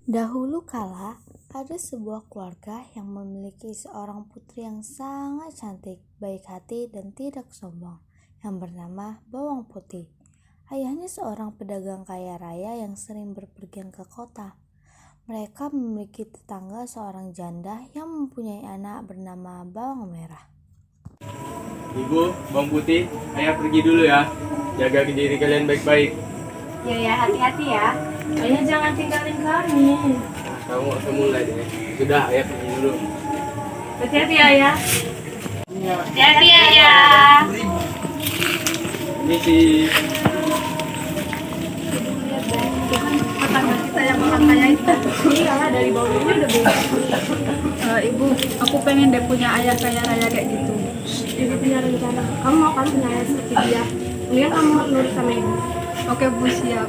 Dahulu kala, ada sebuah keluarga yang memiliki seorang putri yang sangat cantik, baik hati dan tidak sombong, yang bernama Bawang Putih. Ayahnya seorang pedagang kaya raya yang sering berpergian ke kota. Mereka memiliki tetangga seorang janda yang mempunyai anak bernama Bawang Merah. Ibu, Bawang Putih, ayah pergi dulu ya. Jaga diri kalian baik-baik. Ya, hati-hati ya. Ayah jangan tinggalin kami. Kamu usah mulai deh. Sudah, ayah pergi dulu. Hati-hati ayah. Hati-hati ayah. Misi. Tetangga kita yang orang kaya itu. Iya, dari bawahnya udah beda. Ibu, aku pengen deh punya ayah kaya raya kayak gitu. Ibu punya rencana. Kamu mau kan punya ayah seperti dia? Mendingan kamu nurut sama ibu. Oke Bu, siap.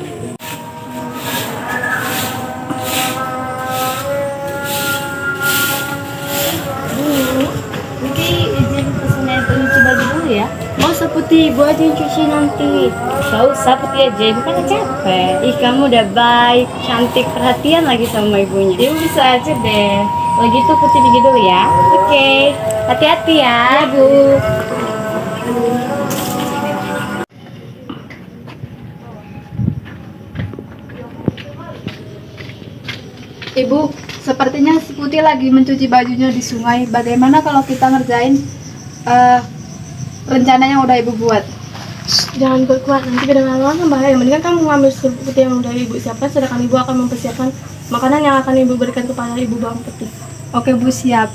Nanti izin pesennya nyuci baju dulu ya. Mau Putih, ibu aja yang cuci nanti. Gak usah Putih aja, ibu kan capek. Ih, kamu udah baik, cantik, perhatian lagi sama ibunya. Ibu bisa aja deh. Kalau gitu Putih pergi dulu ya. Oke, hati-hati ya. Ya Bu. Ibu, sepertinya si Putih lagi mencuci bajunya di sungai. Bagaimana kalau kita ngerjain rencana yang udah ibu buat? Jangan berkuat, nanti kedengaran bahaya. Mendingan kamu ngambil seperti yang udah ibu siapkan, sedangkan ibu akan mempersiapkan makanan yang akan ibu berikan kepada ibu Bawang Putih. Oke Bu, siap.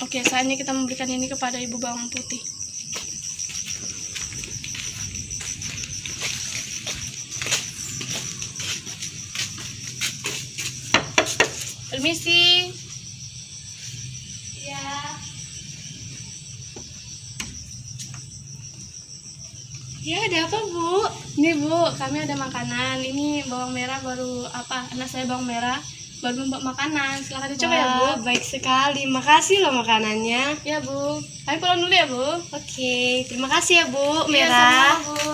Oke, saatnya kita memberikan ini kepada ibu Bawang Putih. Permisi. Ya. Ya, ada apa Bu? Ini Bu, kami ada makanan. Ini bawang merah baru anak saya bawang merah baru membuat makanan. Silahkan dicoba ya Bu. Baik sekali, makasih loh makanannya. Ya Bu, kami pulang dulu ya Bu. Oke, terima kasih ya Bu, Iya, Merah. sama-sama, Bu.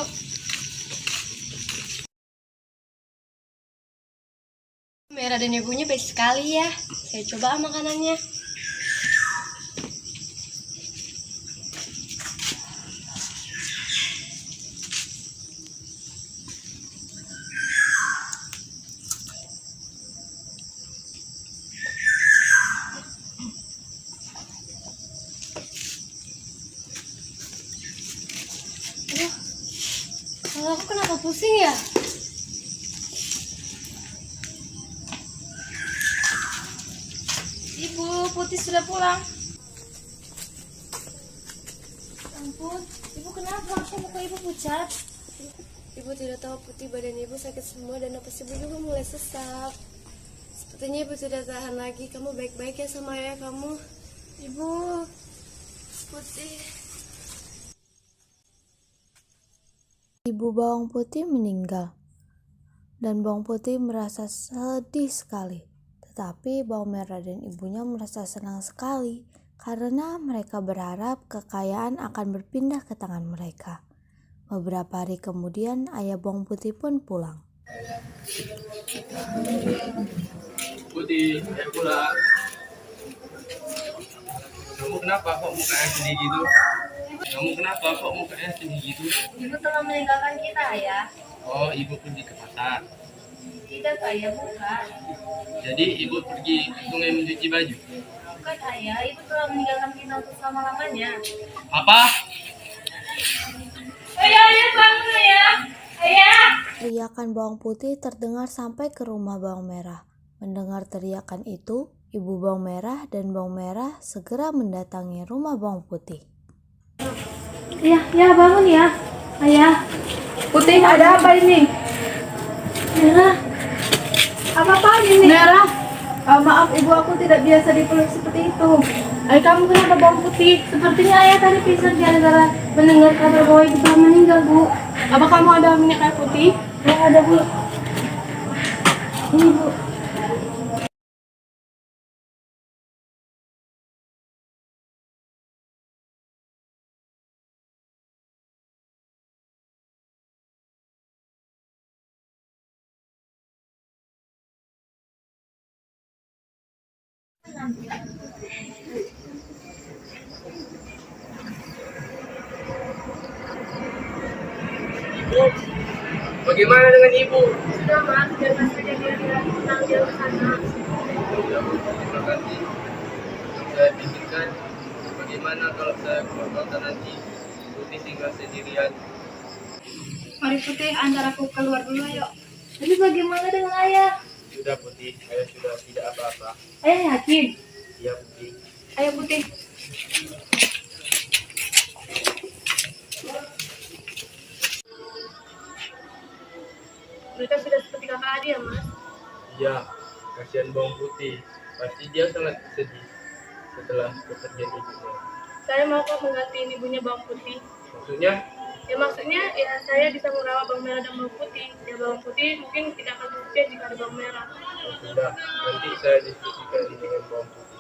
Merah dan ibunya baik sekali ya. Saya coba makanannya. Kalau aku kenapa pusing ya? Ibu, Putih sudah pulang. Ampun, Ibu kenapa? Kok muka Ibu pucat? Ibu tidak tahu Putih, badan ibu sakit semua dan napas ibu juga mulai sesak. Sepertinya ibu sudah tahan lagi. Kamu baik-baik ya sama ayah kamu. Ibu Putih. Ibu Bawang Putih meninggal, dan Bawang Putih merasa sedih sekali. Tetapi Bawang Merah dan ibunya merasa senang sekali karena mereka berharap kekayaan akan berpindah ke tangan mereka. Beberapa hari kemudian ayah Bawang Putih pun pulang. Putih, ayo pulang. Kamu kenapa kok mukanya sedih gitu? Kamu kenapa kok mukanya sedih gitu? Ibu telah meninggalkan kita, Ayah. Oh, ibu pergi ke pasar. Tidak, Ayah, bukan. Jadi ibu pergi ke sungai mencuci baju. Bukan, Ayah. Ibu telah meninggalkan kita untuk selama-lamanya. Apa? Ayah, bangun, Ayah! Ayah! Teriakan Bawang Putih terdengar sampai ke rumah Bawang Merah. Mendengar teriakan itu, Ibu Bawang Merah dan Bawang Merah segera mendatangi rumah Bawang Putih. Ya, bangun ya. Ayah. Putih, ada apa ini? Merah. Apa ini? Merah. Maaf ibu, aku tidak biasa dipeluk seperti itu. Ayah, kamu kenapa Bawang Putih? Sepertinya ayah tadi pingsan gara-gara mendengar kabar bahwa ibu telah meninggal, Bu. Apa kamu ada minyak kayu putih? Ya, ada, Bu. Ini, Bu. Ibu, bagaimana dengan ibu? Sudah, Mas. Biarkan saja dia tenang di luar sana. Ya, Bu, terima kasih. Saya pikirkan bagaimana kalau saya keluar kota nanti Putih tinggal sendirian. Mari Putih, antar aku keluar dulu yuk. Tapi bagaimana dengan ayah? Sudah Putih, saya sudah tidak apa-apa. Ayah yakin? Iya Putih. Ayo Putih. Mereka sudah seperti kakak adik ya, Mas? Iya, kasihan Bawang Putih. Pasti dia sangat sedih setelah kepergian ibunya. Saya mau kok menggantiin ibunya Bawang Putih. Maksudnya, Maksudnya saya bisa merawat Bawang Merah dan Bawang Putih. Ya Bawang Putih mungkin tidak akan setia jika ada Bawang Merah. sudah, nanti saya diskusikan ini dengan Bawang Putih.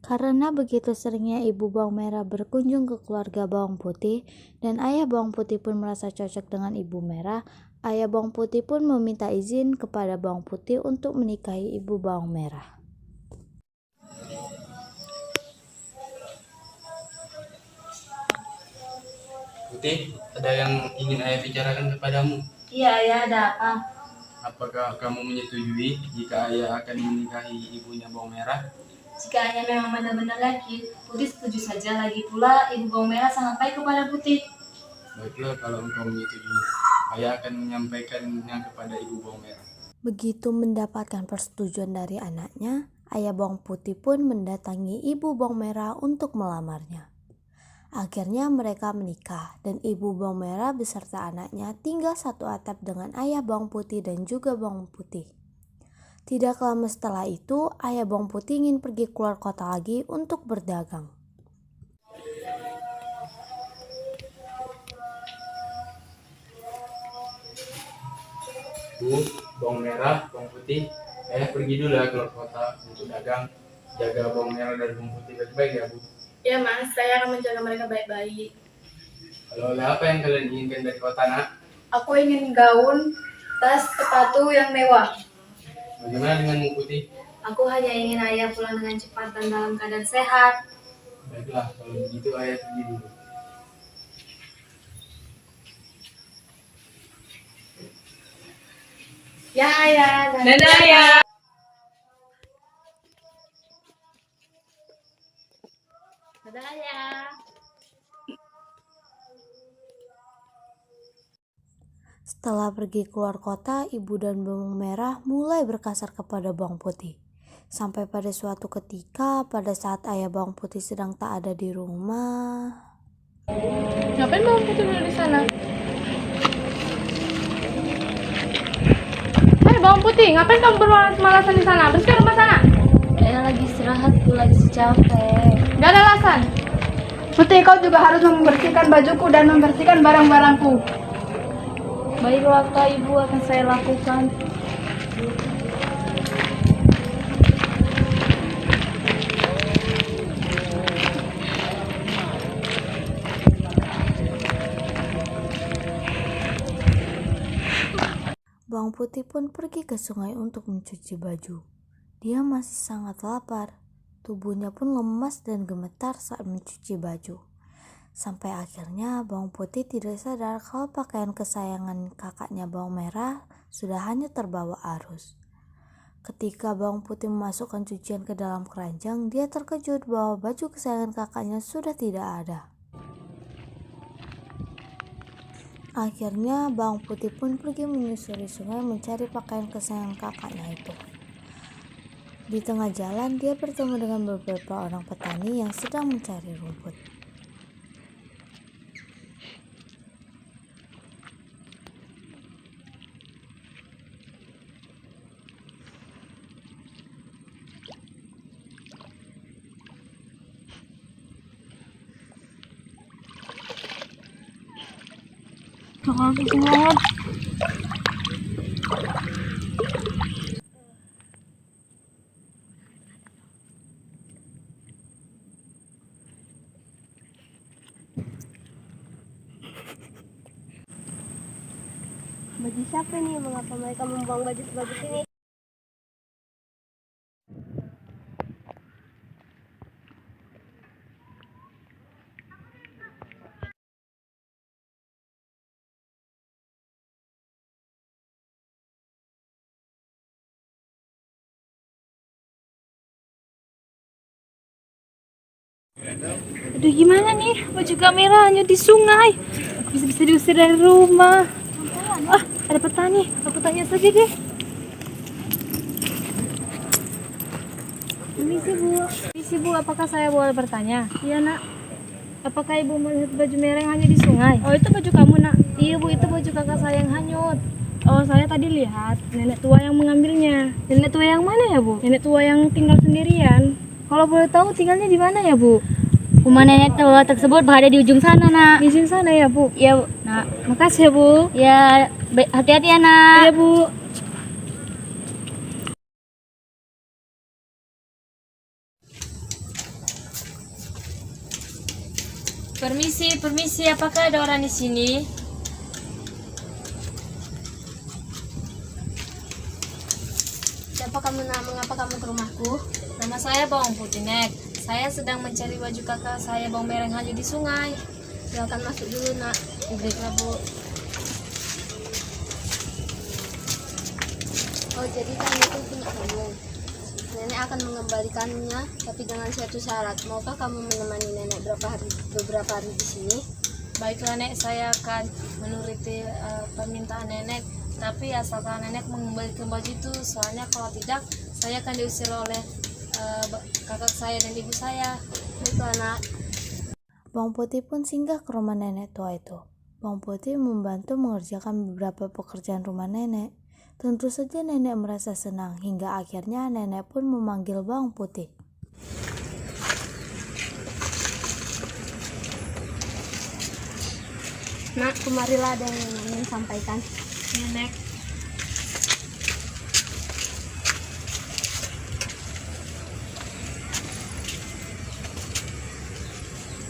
Karena begitu seringnya Ibu Bawang Merah berkunjung ke keluarga Bawang Putih dan ayah Bawang Putih pun merasa cocok dengan Ibu Merah, ayah Bawang Putih pun meminta izin kepada Bawang Putih untuk menikahi Ibu Bawang Merah. Putih, ada yang ingin ayah bicarakan kepadamu. Iya, Ayah, ada apa? Apakah kamu menyetujui jika ayah akan menikahi ibunya Bawang Merah? Jika ayah memang benar-benar yakin, Putih setuju saja. Lagi pula, Ibu Bawang Merah sangat baik kepada Putih. Baiklah, kalau engkau menyetujui, ayah akan menyampaikannya kepada ibu Bawang Merah. Begitu mendapatkan persetujuan dari anaknya, ayah Bawang Putih pun mendatangi Ibu Bawang Merah untuk melamarnya. Akhirnya mereka menikah dan Ibu Bawang Merah beserta anaknya tinggal satu atap dengan ayah Bawang Putih dan juga Bawang Putih. Tidak lama setelah itu, ayah Bawang Putih ingin pergi keluar kota lagi untuk berdagang. Bu, Bawang Merah, Bawang Putih, ayah pergi dulu ya keluar kota untuk dagang. Jaga Bawang Merah dan Bawang Putih baik-baik ya Bu. Ya Mas, saya akan menjaga mereka baik-baik. Oleh apa yang kalian inginkan dari kota nak? Aku ingin gaun, tas, sepatu yang mewah. Bagaimana dengan Bawang Putih? Aku hanya ingin ayah pulang dengan cepat dan dalam keadaan sehat. Baiklah, kalau begitu ayah pergi dulu. Ya, Ayah. Dadah, Ayah. Dadah, Ayah. Setelah pergi keluar kota, Ibu dan Bawang Merah mulai berkasar kepada Bawang Putih. Sampai pada suatu ketika, pada saat ayah Bawang Putih sedang tak ada di rumah. Ngapain Bawang Putih dulu di sana? Hai Bawang Putih, ngapain kamu bermalas-malasan di sana? Bersihkan rumah sana. Nena lagi istirahat, aku lagi capek. Gak ada alasan. Putih, kau juga harus membersihkan bajuku dan membersihkan barang-barangku. Baiklah Kak, Ibu akan saya lakukan. Bawang Putih pun pergi ke sungai untuk mencuci baju. Dia masih sangat lapar. Tubuhnya pun lemas dan gemetar saat mencuci baju. Sampai akhirnya Bawang Putih tidak sadar kalau pakaian kesayangan kakaknya Bawang Merah sudah hanyut terbawa arus. Ketika Bawang Putih memasukkan cucian ke dalam keranjang, dia terkejut bahwa baju kesayangan kakaknya sudah tidak ada. Akhirnya Bawang Putih pun pergi menyusuri sungai mencari pakaian kesayangan kakaknya itu. Di tengah jalan dia bertemu dengan beberapa orang petani yang sedang mencari rumput. Baju siapa nih? Mengapa mereka membuang baju sebagus ini? Aduh gimana nih, baju kamera hanya di sungai. Bisa-bisa diusir dari rumah. Ah, ada petani, aku tanya saja deh. Permisi bu, apakah saya boleh bertanya? Iya nak. Apakah ibu melihat baju merah yang hanya di sungai? Oh itu baju kamu nak. Iya bu, itu baju kakak saya yang hanyut. Oh saya tadi lihat nenek tua yang mengambilnya. Nenek tua yang mana ya bu? Nenek tua yang tinggal sendirian. Kalau boleh tahu tinggalnya di mana ya bu? Rumah nenek tua tersebut berada di ujung sana nak. Di sini sana ya bu. Ya bu. Nak, makasih ya bu. Ya, hati-hati ya nak. Iya bu. Permisi, apakah ada orang di sini? Siapa kamu nak? Mengapa kamu ke rumahku? Nama saya Bawang Putih Nek. Saya sedang mencari baju kakak saya Bawang Merah yang hanyut di sungai. Silakan masuk dulu nak. Baiklah bu. Oh jadi kamu itu punya kamu. Nenek akan mengembalikannya, tapi dengan satu syarat. Maukah kamu menemani nenek beberapa hari di sini? Baiklah Nek, saya akan menuruti permintaan nenek. Tapi asalkan nenek mengembalikan baju itu, soalnya kalau tidak, saya akan diusir oleh kakak saya dan ibu saya. Baiklah nak. Bawang Putih pun singgah ke rumah nenek tua itu. Bawang Putih membantu mengerjakan beberapa pekerjaan rumah nenek. Tentu saja nenek merasa senang hingga akhirnya nenek pun memanggil Bawang Putih. Nak, kemarilah ada yang ingin sampaikan. Nenek.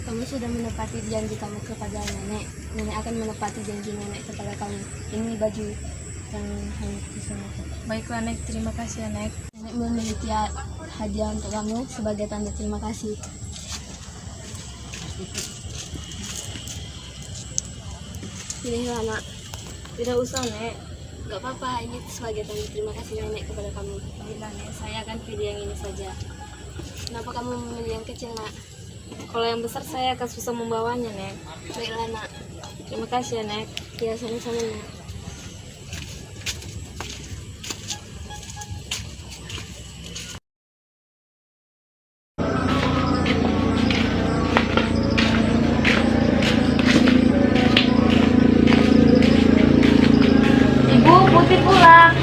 Kamu sudah menepati janji kamu kepada nenek. Nenek akan menepati janji nenek kepada kamu. Ini baju yang hanyut di sana. Baiklah Nek, terima kasih ya Nek. Nenek memiliki hadiah untuk kamu sebagai tanda terima kasih. Pilihlah nak. Tidak usah Nek. Gak apa-apa, ini sebagai tanda terima kasih nenek kepada kamu. Baiklah Nek, saya akan pilih yang ini saja. Kenapa kamu memilih yang kecil nak? Kalau yang besar saya akan susah membawanya Nek. Baiklah nak. Terima kasih ya Nek. Ya sama-sama nak. Ibu, Putih pulang.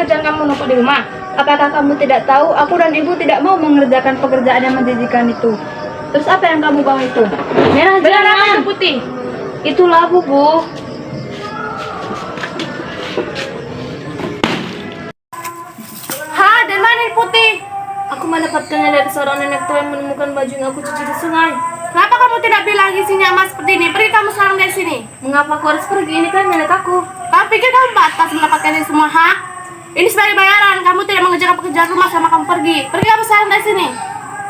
pekerjaan kamu menumpuk di rumah? Apakah kamu tidak tahu aku dan ibu tidak mau mengerjakan pekerjaan yang menjijikan itu? Terus apa yang kamu bawa itu? Merah jangan putih. Itu labu, Bu. Dan mana yang putih? Aku mendapatkannya dari seorang nenek tua yang menemukan baju yang aku cuci di sungai. Kenapa kamu tidak bilang isinya emas seperti ini? Pergi kamu sekarang dari sini. Mengapa aku harus pergi? Ini kan nenek aku. Kamu pikir kamu pantas mendapatkan ini semua, ha? Ini sebagai bayaran. Kamu tidak mengerjakan pekerjaan rumah sama kamu pergi. Pergi kamu sekarang dari sini.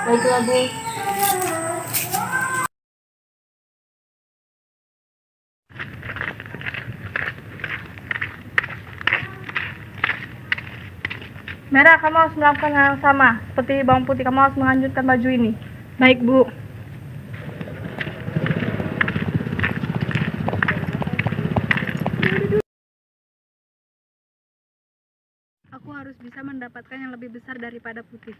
Baiklah, Bu. Merah, kamu harus melakukan hal yang sama. Seperti bawang putih, kamu harus menghancurkan baju ini. Baik, Bu. Aku harus bisa mendapatkan yang lebih besar daripada putih.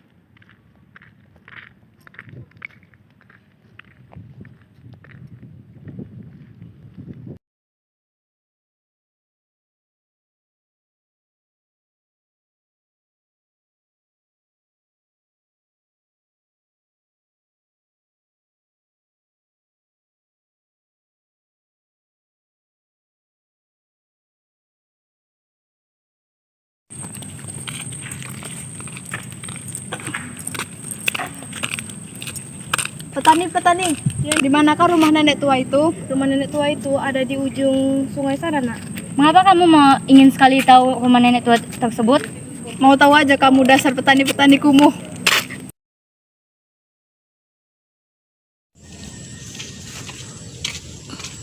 Petani, di manakah rumah nenek tua itu? Rumah nenek tua itu ada di ujung sungai sana, Nak. Mengapa kamu ingin sekali tahu rumah nenek tua tersebut? Mau tahu aja kamu, dasar petani-petani kumuh.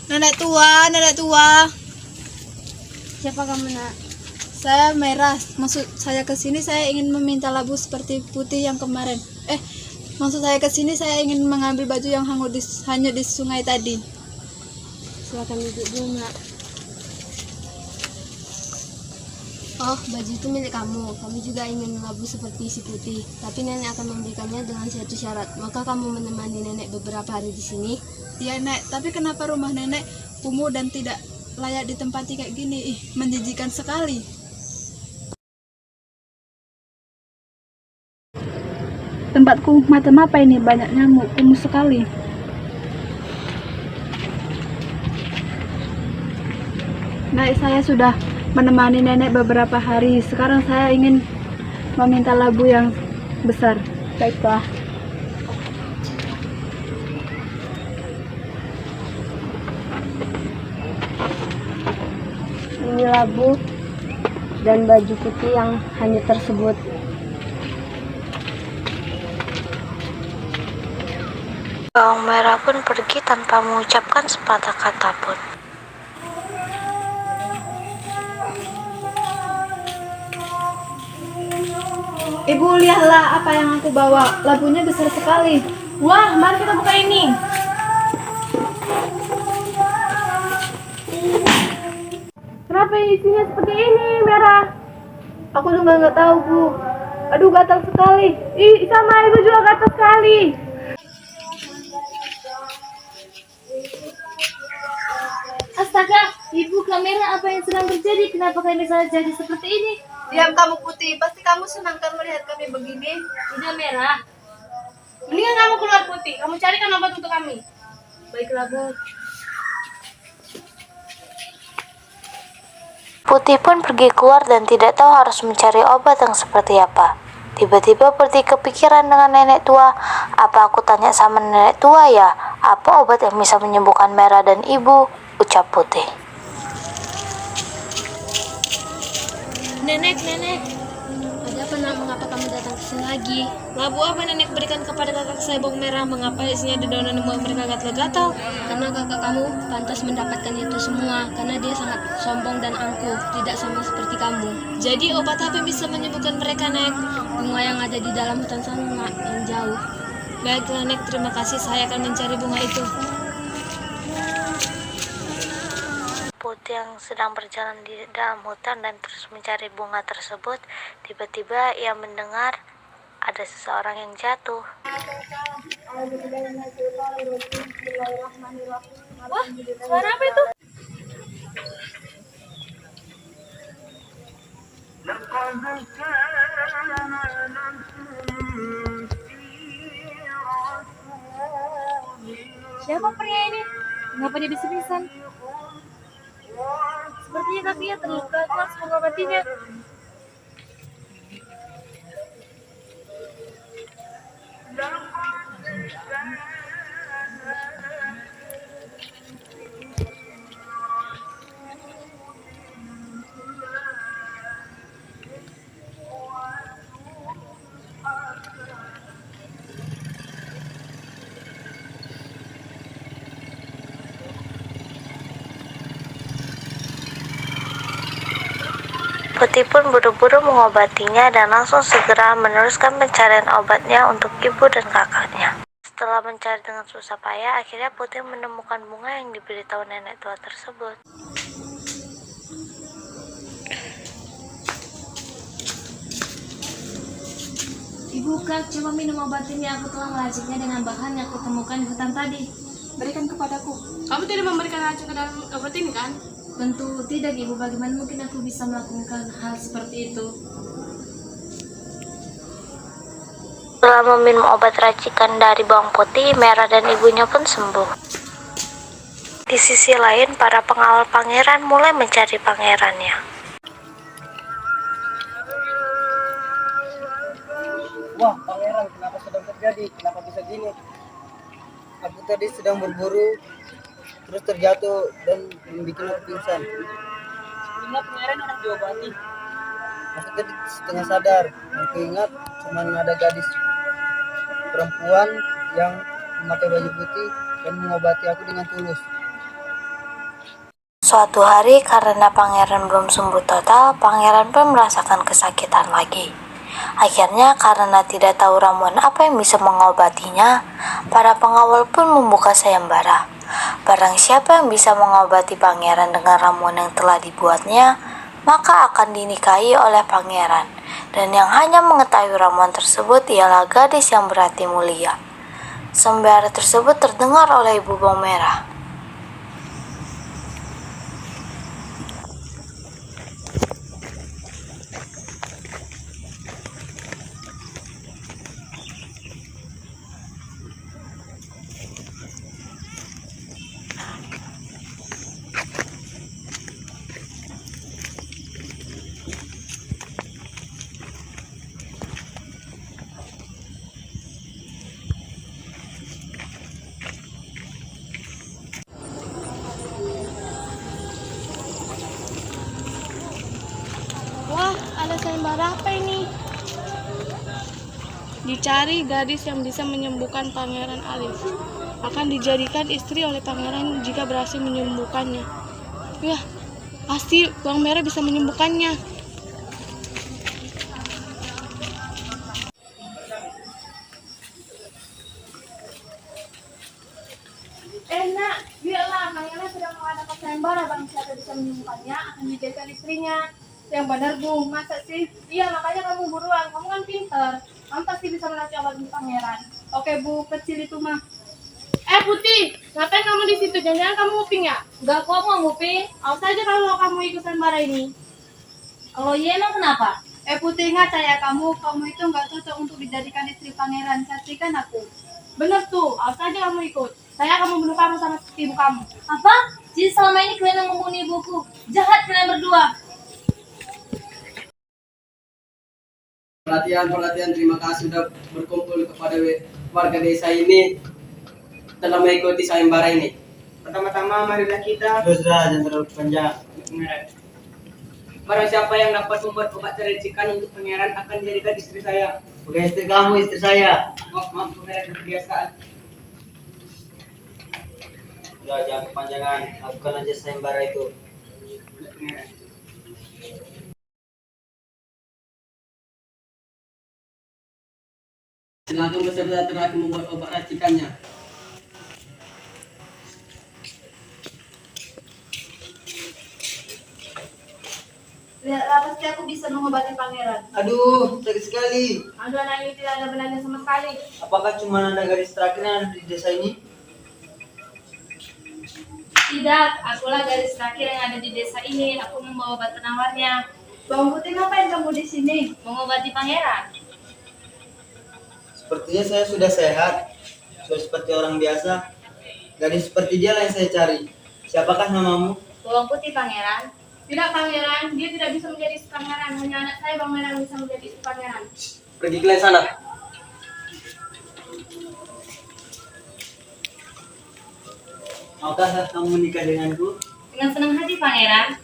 Nenek tua. Siapa kamu, Nak? Saya Merah. Maksud saya ke sini saya ingin meminta labu seperti putih yang kemarin. Maksud saya ke sini saya ingin mengambil baju yang hanyut di sungai tadi. Silakan duduk dulu, Nak. Oh, baju itu milik kamu. Kamu juga ingin labu seperti si putih. Tapi nenek akan memberikannya dengan satu syarat. Maka kamu menemani nenek beberapa hari di sini? Iya, Nek. Tapi kenapa rumah nenek kumuh dan tidak layak ditempati kayak gini? Menjijikan sekali. Tempatku macam apa ini? Banyak nyamuk, kumuh sekali. Baik, saya sudah menemani nenek beberapa hari. Sekarang saya ingin meminta labu yang besar. Baiklah. Ini labu dan baju putih yang hanyut tersebut. Bawang merah pun pergi tanpa mengucapkan sepatah kata pun. Ibu, lihatlah apa yang aku bawa. Labunya besar sekali. Wah, mari kita buka ini. Kenapa isinya seperti ini, Merah? Aku juga nggak tahu, Bu. Aduh, gatal sekali. Ih, sama ibu juga gatal sekali. Astaga, Ibu kamera, apa yang sedang terjadi? Kenapa kami bisa jadi seperti ini? Diam kamu, Putih. Pasti kamu senang kan melihat kami begini. Tidak, Merah. Mendingan kamu keluar, Putih. Kamu carikan obat untuk kami. Baiklah, Bu. Putih pun pergi keluar dan tidak tahu harus mencari obat yang seperti apa. Tiba-tiba Putih kepikiran dengan nenek tua. Apa aku tanya sama nenek tua ya? Apa obat yang bisa menyembuhkan Merah dan Ibu? Ucap Putih. Nenek. Ada apa, Nak? Mengapa kamu datang ke sini lagi? Labu apa nenek berikan kepada kakak saya bawang merah? Mengapa isinya di daun dan membuat mereka gatal-gatal? Karena kakak kamu pantas mendapatkan itu semua. Karena dia sangat sombong dan angkuh, tidak sama seperti kamu. Jadi obat apa yang bisa menyembuhkan mereka, Nek? Bunga yang ada di dalam hutan sana, Nak, yang jauh. Baiklah, Nek. Terima kasih. Saya akan mencari bunga itu. Putih yang sedang berjalan di dalam hutan dan terus mencari bunga tersebut, tiba-tiba ia mendengar ada seseorang yang jatuh. Wah, suara apa itu? Siapa pria ini? Mengapa dia bisa-bisan? Sepertinya kakinya terluka, aku harus mengobatinya. Putih pun buru-buru mengobatinya dan langsung segera meneruskan pencarian obatnya untuk ibu dan kakaknya. Setelah mencari dengan susah payah, akhirnya Putih menemukan bunga yang diberitahu nenek tua tersebut. Ibu, Kak, coba minum obat ini. Aku telah meraciknya dengan bahan yang aku temukan di hutan tadi. Berikan kepadaku. Kamu tidak memberikan racun ke dalam obat ini kan? Tentu tidak, Ibu. Bagaimana mungkin aku bisa melakukan hal seperti itu? Setelah meminum obat racikan dari bawang putih, Merah dan ibunya pun sembuh. Di sisi lain, para pengawal pangeran mulai mencari pangerannya. Wah, pangeran, kenapa sedang terjadi? Kenapa bisa gini? Aku tadi sedang berburu, terus terjatuh dan membuat aku pingsan. Ingat pangeran harus diobati. Aku tadi setengah sadar. Aku ingat cuma ada gadis perempuan yang memakai baju putih dan mengobati aku dengan tulus. Suatu hari, karena pangeran belum sembuh total, pangeran pun merasakan kesakitan lagi. Akhirnya, karena tidak tahu ramuan apa yang bisa mengobatinya, para pengawal pun membuka sayembara. Barang siapa yang bisa mengobati pangeran dengan ramuan yang telah dibuatnya, maka akan dinikahi oleh pangeran. Dan yang hanya mengetahui ramuan tersebut ialah gadis yang berhati mulia. Sayembara tersebut terdengar oleh Ibu Bawang Merah. Wah, ada sayembara apa ini? Dicari gadis yang bisa menyembuhkan Pangeran Alif. Akan dijadikan istri oleh pangeran jika berhasil menyembuhkannya. Wah, pasti Bawang Merah bisa menyembuhkannya. Nak, biarlah pangeran sedang mengadakan sayembara. Bang siapa bisa menyembuhkannya akan dijadikan istrinya. Yang benar Bu, masa sih? Iya, makanya kamu buruan, kamu kan pinter. Kamu pasti bisa melatih obat untuk pangeran. Oke Bu, kecil itu mah. Putih, ngapain kamu di situ? Jangan-jangan kamu nguping ya? Enggak, kok mau nguping? Awas aja kalau kamu ikut sayembara ini. Kalau iya emang kenapa? Putih, ingat saya kamu itu nggak cocok untuk dijadikan istri pangeran. Saksikan aku. Bener tuh, awas aja kamu ikut. Saya akan membunuh kamu sama ibu kamu. Apa? Jadi selama ini kalian yang membunuh ibuku? Jahat kalian berdua. Pelatihan, terima kasih sudah berkumpul kepada warga desa ini telah mengikuti sayembara ini. Pertama-tama marilah kita jangan terlalu panjang. Barang siapa yang dapat membuat obat racikan untuk pangeran akan dijadikan istri saya. Bukan istri kamu, istri saya. Maaf, pangeran kebiasaan. Udah, jangan kepanjangan. Lakukan aja sayembara itu. Silakan beserta terakhir membuat obat racikannya. Lihatlah, pasti aku bisa mengobati pangeran. Aduh, sakit sekali. Aduh, anak ini tidak ada benarnya sama sekali. Apakah cuma ada gadis terakhir yang ada di desa ini? Tidak, akulah gadis terakhir yang ada di desa ini. Aku membawa obat penawarnya. Bawang putih, ngapain kamu di sini? Mengobati pangeran. Sepertinya saya sudah sehat, sudah seperti orang biasa. Gadis seperti dia lah yang saya cari. Siapakah namamu? Bawang putih pangeran. Tidak pangeran, dia tidak bisa menjadi pangeran. Hanya anak saya Bang Merah yang bisa menjadi pangeran. Pergi ke sana. Maukah kamu menikah denganku? Dengan senang hati pangeran.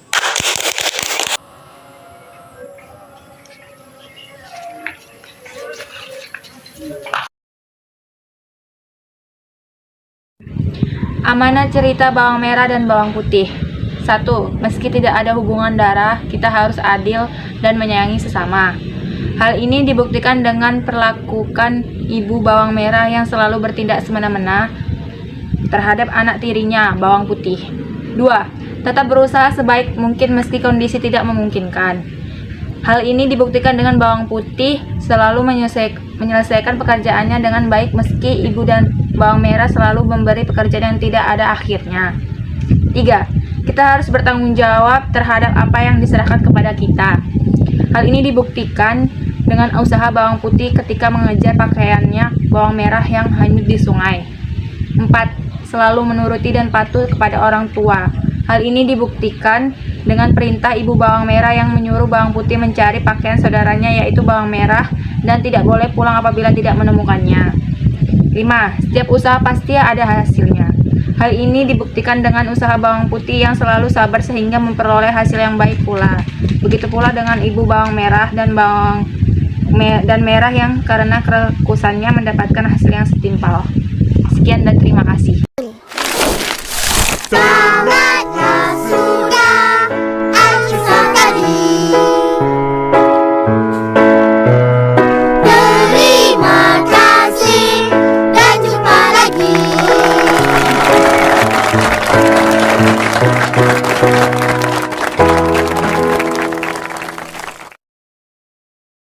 Amanat cerita bawang merah dan bawang putih. 1. Meski tidak ada hubungan darah, kita harus adil dan menyayangi sesama. Hal ini dibuktikan dengan perlakukan ibu bawang merah yang selalu bertindak semena-mena terhadap anak tirinya, bawang putih. 2. Tetap berusaha sebaik mungkin meski kondisi tidak memungkinkan. Hal ini dibuktikan dengan bawang putih selalu menyelesaikan pekerjaannya dengan baik meski ibu dan bawang merah selalu memberi pekerjaan yang tidak ada akhirnya. 3. Kita harus bertanggung jawab terhadap apa yang diserahkan kepada kita. Hal ini dibuktikan dengan usaha bawang putih ketika mengejar pakaiannya bawang merah yang hanyut di sungai. 4. Selalu menuruti dan patuh kepada orang tua. Hal ini dibuktikan dengan perintah ibu bawang merah yang menyuruh bawang putih mencari pakaian saudaranya yaitu bawang merah dan tidak boleh pulang apabila tidak menemukannya. 5. Setiap usaha pasti ada hasilnya. Hal ini dibuktikan dengan usaha bawang putih yang selalu sabar sehingga memperoleh hasil yang baik pula. Begitu pula dengan ibu bawang merah dan merah yang karena kerekusannya mendapatkan hasil yang setimpal. Sekian dan terima kasih.